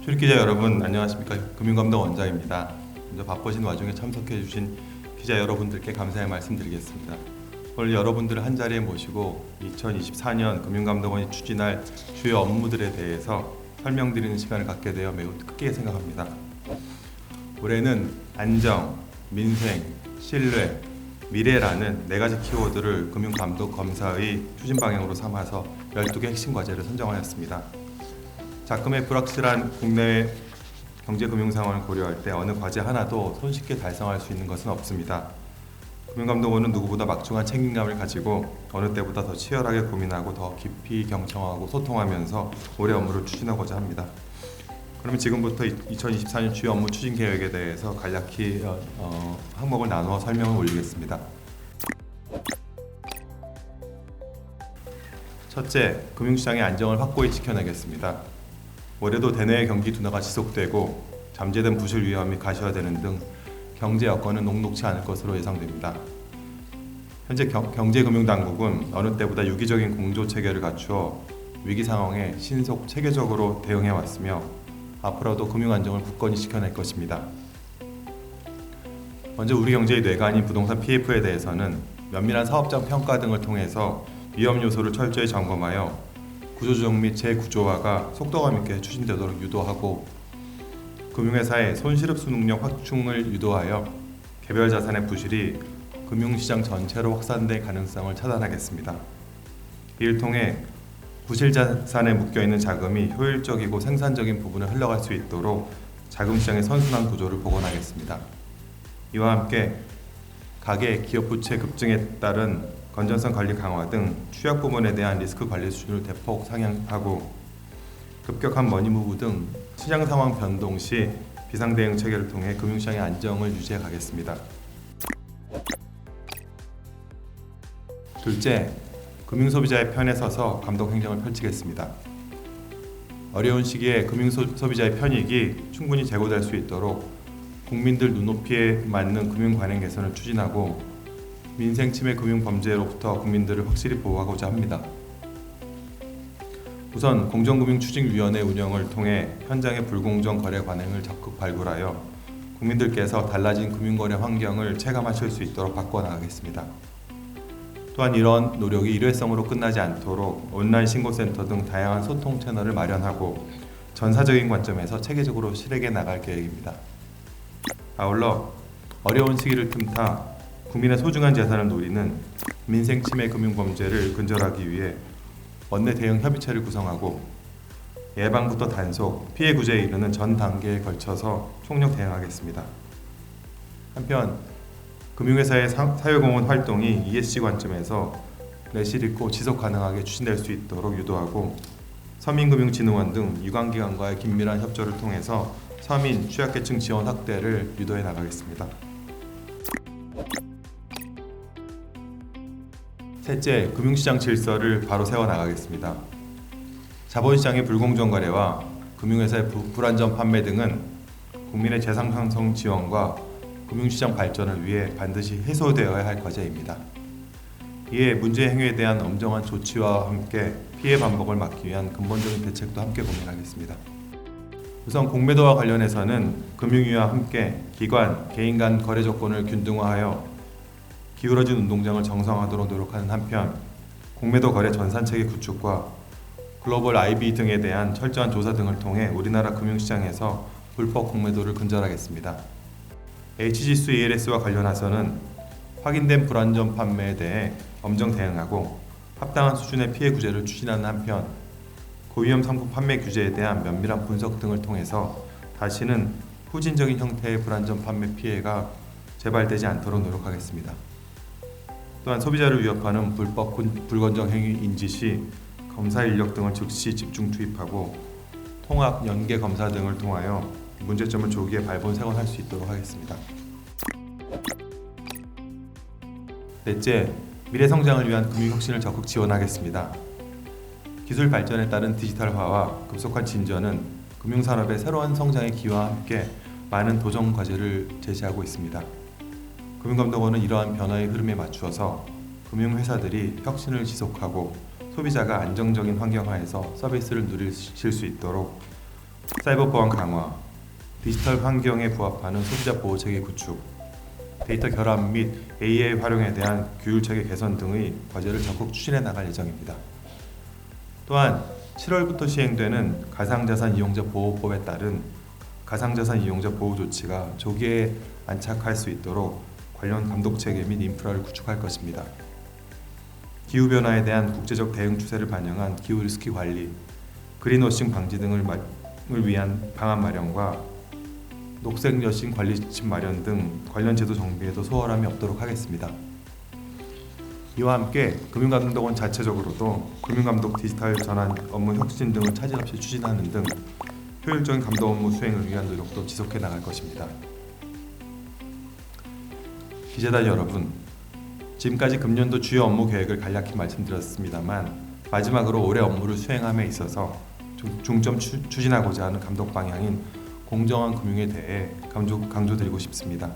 출입기자 여러분 안녕하십니까. 금융감독 원장입니다. 먼저 바쁘신 와중에 참석해 주신 기자 여러분들께 감사의 말씀 드리겠습니다. 오늘 여러분들을 한자리에 모시고 2024년 금융감독원이 추진할 주요 업무들에 대해서 설명드리는 시간을 갖게 되어 매우 뜻깊게 생각합니다. 올해는 안정, 민생, 신뢰, 미래라는 4가지 키워드를 금융감독 검사의 추진 방향으로 삼아서 12개 핵심 과제를 선정하였습니다. 자금의 불확실한 국내외 경제금융 상황을 고려할 때 어느 과제 하나도 손쉽게 달성할 수 있는 것은 없습니다. 금융감독원은 누구보다 막중한 책임감을 가지고 어느 때보다 더 치열하게 고민하고 더 깊이 경청하고 소통하면서 올해 업무를 추진하고자 합니다. 그러면 지금부터 2024년 주요 업무 추진 계획에 대해서 간략히 항목을 나누어 설명을 올리겠습니다. 첫째, 금융시장의 안정을 확고히 지켜내겠습니다. 올해도 대내외 경기 둔화가 지속되고 잠재된 부실 위험이 가시화되는 등 경제 여건은 녹록지 않을 것으로 예상됩니다. 현재 경제금융당국은 어느 때보다 유기적인 공조 체계를 갖추어 위기 상황에 신속 체계적으로 대응해 왔으며 앞으로도 금융 안정을 굳건히 지켜낼 것입니다. 먼저 우리 경제의 뇌관인 부동산 PF에 대해서는 면밀한 사업장 평가 등을 통해서 위험 요소를 철저히 점검하여 구조조정 및 재구조화가 속도감 있게 추진되도록 유도하고 금융회사의 손실흡수 능력 확충을 유도하여 개별 자산의 부실이 금융시장 전체로 확산될 가능성을 차단하겠습니다. 이를 통해 부실 자산에 묶여있는 자금이 효율적이고 생산적인 부분을 흘러갈 수 있도록 자금시장의 선순환 구조를 복원하겠습니다. 이와 함께 가계, 기업 부채 급증에 따른 건전성 관리 강화 등 취약 부분에 대한 리스크 관리 수준을 대폭 상향하고 급격한 머니무브 등 시장 상황 변동 시 비상 대응 체계를 통해 금융시장의 안정을 유지해 가겠습니다. 둘째, 금융소비자의 편에 서서 감독 행정을 펼치겠습니다. 어려운 시기에 금융소비자의 편익이 충분히 제고될 수 있도록 국민들 눈높이에 맞는 금융 관행 개선을 추진하고 민생 침해 금융 범죄로부터 국민들을 확실히 보호하고자 합니다. 우선 공정금융추진위원회 운영을 통해 현장의 불공정 거래 관행을 적극 발굴하여 국민들께서 달라진 금융거래 환경을 체감하실 수 있도록 바꿔나가겠습니다. 또한 이런 노력이 일회성으로 끝나지 않도록 온라인 신고센터 등 다양한 소통 채널을 마련하고 전사적인 관점에서 체계적으로 실행해 나갈 계획입니다. 아울러 어려운 시기를 틈타 국민의 소중한 재산을 노리는 민생 침해 금융 범죄를 근절하기 위해 원내 대응 협의체를 구성하고 예방부터 단속, 피해 구제에 이르는 전 단계에 걸쳐서 총력 대응하겠습니다. 한편 금융회사의 사회공헌 활동이 ESG 관점에서 내실 있고 지속 가능하게 추진될 수 있도록 유도하고 서민금융진흥원 등 유관기관과의 긴밀한 협조를 통해서 서민, 취약계층 지원 확대를 유도해 나가겠습니다. 셋째, 금융시장 질서를 바로 세워나가겠습니다. 자본시장의 불공정 거래와 금융회사의 불안전 판매 등은 국민의 재산 형성 지원과 금융시장 발전을 위해 반드시 해소되어야 할 과제입니다. 이에 문제 행위에 대한 엄정한 조치와 함께 피해 반복을 막기 위한 근본적인 대책도 함께 고민하겠습니다. 우선 공매도와 관련해서는 금융위와 함께 기관, 개인 간 거래 조건을 균등화하여 기울어진 운동장을 정상화하도록 노력하는 한편 공매도 거래 전산체계 구축과 글로벌 IB 등에 대한 철저한 조사 등을 통해 우리나라 금융시장에서 불법 공매도를 근절하겠습니다. H지수 ALS와 관련해서는 확인된 불안전 판매에 대해 엄정 대응하고 합당한 수준의 피해 구제를 추진하는 한편 고위험 상품 판매 규제에 대한 면밀한 분석 등을 통해서 다시는 후진적인 형태의 불안전 판매 피해가 재발되지 않도록 노력하겠습니다. 또한 소비자를 위협하는 불법 불건정 행위 인지 시 검사 인력 등을 즉시 집중 투입하고 통합 연계 검사 등을 통하여 문제점을 조기에 발본색원할 수 있도록 하겠습니다. 넷째, 미래 성장을 위한 금융혁신을 적극 지원하겠습니다. 기술 발전에 따른 디지털화와 급속한 진전은 금융산업의 새로운 성장의 기회와 함께 많은 도전 과제를 제시하고 있습니다. 금융감독원은 이러한 변화의 흐름에 맞추어서 금융회사들이 혁신을 지속하고 소비자가 안정적인 환경 하에서 서비스를 누리실 수 있도록 사이버 보안 강화, 디지털 환경에 부합하는 소비자 보호 체계 구축, 데이터 결합 및 AI 활용에 대한 규율 체계 개선 등의 과제를 적극 추진해 나갈 예정입니다. 또한 7월부터 시행되는 가상자산 이용자 보호법에 따른 가상자산 이용자 보호 조치가 조기에 안착할 수 있도록 관련 감독 체계 및 인프라를 구축할 것입니다. 기후변화에 대한 국제적 대응 추세를 반영한 기후 리스크 관리, 그린워싱 방지 등을 위한 방안 마련과 녹색 여신 관리집 마련 등 관련 제도 정비에도 소홀함이 없도록 하겠습니다. 이와 함께 금융감독원 자체적으로도 금융감독 디지털 전환 업무 혁신 등을 차질 없이 추진하는 등 효율적인 감독 업무 수행을 위한 노력도 지속해 나갈 것입니다. 기재단 여러분, 지금까지 금년도 주요 업무 계획을 간략히 말씀드렸습니다만 마지막으로 올해 업무를 수행함에 있어서 중점 추진하고자 하는 감독 방향인 공정한 금융에 대해 강조드리고 싶습니다.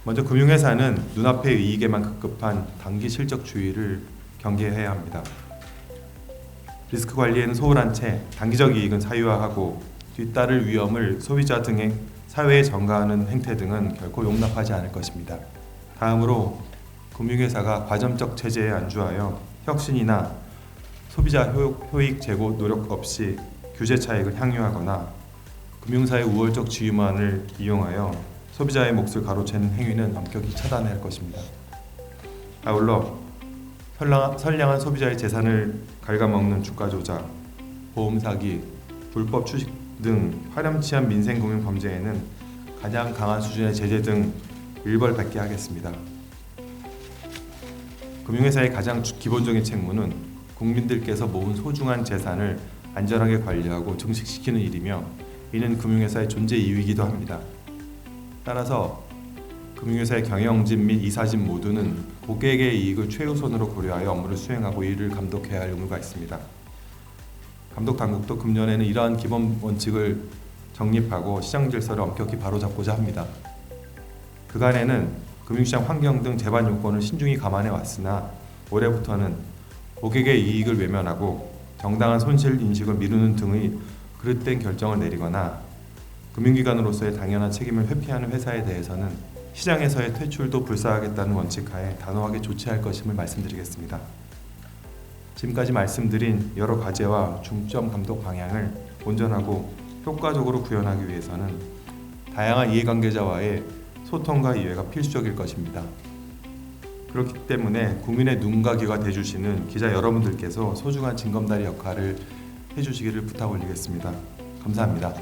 먼저 금융회사는 눈앞의 이익에만 급급한 단기 실적주의를 경계해야 합니다. 리스크 관리에는 소홀한 채 단기적 이익은 사유화하고 뒤따를 위험을 소비자 등의 사회에 전가하는 행태 등은 결코 용납하지 않을 것입니다. 다음으로 금융회사가 과점적 체제에 안주하여 혁신이나 소비자 효익 제고 노력 없이 규제 차익을 향유하거나 금융사의 우월적 지위만을 이용하여 소비자의 몫을 가로채는 행위는 엄격히 차단해야 할 것입니다. 아울러 선량한 소비자의 재산을 갉아먹는 주가 조작, 보험 사기, 불법 추식 등 파렴치한 민생금융 범죄에는 가장 강한 수준의 제재 등 일벌백계 하겠습니다. 금융회사의 가장 기본적인 책무는 국민들께서 모은 소중한 재산을 안전하게 관리하고 증식시키는 일이며 이는 금융회사의 존재 이유이기도 합니다. 따라서 금융회사의 경영진 및 이사진 모두는 고객의 이익을 최우선으로 고려하여 업무를 수행하고 이를 감독해야 할 의무가 있습니다. 감독당국도 금년에는 이러한 기본 원칙을 정립하고 시장 질서를 엄격히 바로잡고자 합니다. 그간에는 금융시장 환경 등 제반 요건을 신중히 감안해 왔으나 올해부터는 고객의 이익을 외면하고 정당한 손실 인식을 미루는 등의 그릇된 결정을 내리거나 금융기관으로서의 당연한 책임을 회피하는 회사에 대해서는 시장에서의 퇴출도 불사하겠다는 원칙하에 단호하게 조치할 것임을 말씀드리겠습니다. 지금까지 말씀드린 여러 과제와 중점 감독 방향을 온전하고 효과적으로 구현하기 위해서는 다양한 이해관계자와의 소통과 이해가 필수적일 것입니다. 그렇기 때문에 국민의 눈과 귀가 되주시는 기자 여러분들께서 소중한 징검다리 역할을 해주시기를 부탁 올리겠습니다. 감사합니다.